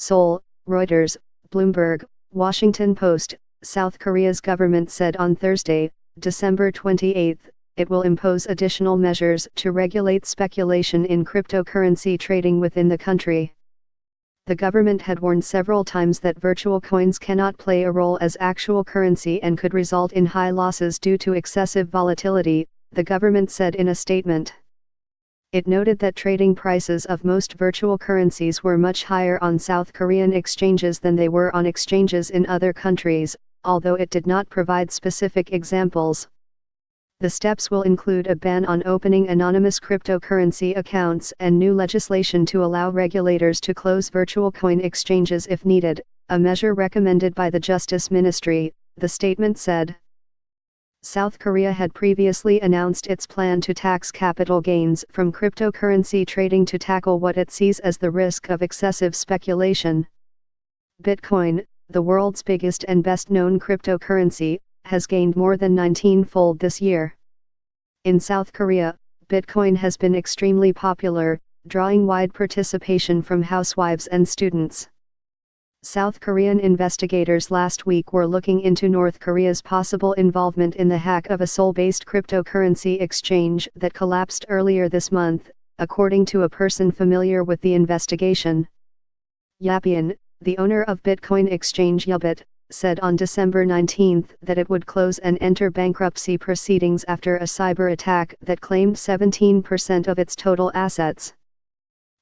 Seoul, Reuters, Bloomberg, Washington Post. South Korea's government said on Thursday, December 28, it will impose additional measures to regulate speculation in cryptocurrency trading within the country. The government had warned several times that virtual coins cannot play a role as actual currency and could result in high losses due to excessive volatility, the government said in a statement. It noted that trading prices of most virtual currencies were much higher on South Korean exchanges than they were on exchanges in other countries, although it did not provide specific examples. The steps will include a ban on opening anonymous cryptocurrency accounts and new legislation to allow regulators to close virtual coin exchanges if needed, a measure recommended by the Justice Ministry, the statement said. South Korea had previously announced its plan to tax capital gains from cryptocurrency trading to tackle what it sees as the risk of excessive speculation. Bitcoin, the world's biggest and best-known cryptocurrency, has gained more than 19-fold this year. In South Korea, Bitcoin has been extremely popular, drawing wide participation from housewives and students. South Korean investigators last week were looking into North Korea's possible involvement in the hack of a Seoul-based cryptocurrency exchange that collapsed earlier this month, according to a person familiar with the investigation. Yapian, the owner of Bitcoin exchange Yubit, said on December 19 that it would close and enter bankruptcy proceedings after a cyber attack that claimed 17% of its total assets.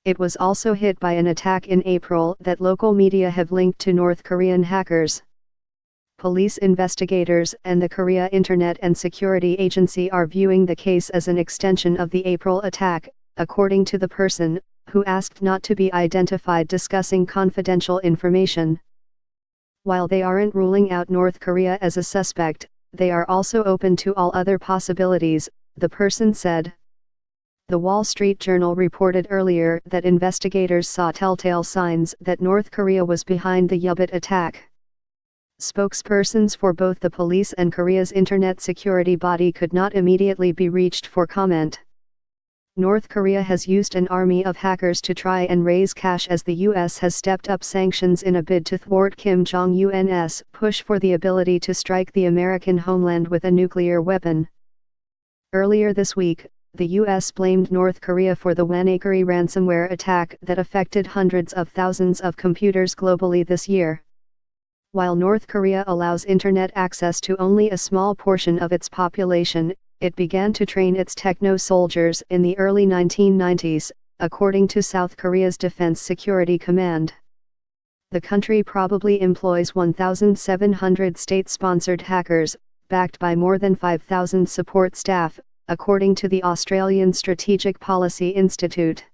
It was also hit by an attack in April that local media have linked to North Korean hackers. Police investigators and the Korea Internet and Security Agency are viewing the case as an extension of the April attack, according to the person, who asked not to be identified discussing confidential information. While they aren't ruling out North Korea as a suspect, they are also open to all other possibilities, the person said. The Wall Street Journal reported earlier that investigators saw telltale signs that North Korea was behind the Yubit attack. Spokespersons for both the police and Korea's internet security body could not immediately be reached for comment. North Korea has used an army of hackers to try and raise cash as the U.S. has stepped up sanctions in a bid to thwart Kim Jong-un's push for the ability to strike the American homeland with a nuclear weapon. Earlier this week, the U.S. blamed North Korea for the WannaCry ransomware attack that affected hundreds of thousands of computers globally this year. While North Korea allows internet access to only a small portion of its population, it began to train its techno-soldiers in the early 1990s, according to South Korea's Defense Security Command. The country probably employs 1,700 state-sponsored hackers, backed by more than 5,000 support staff, according to the Australian Strategic Policy Institute.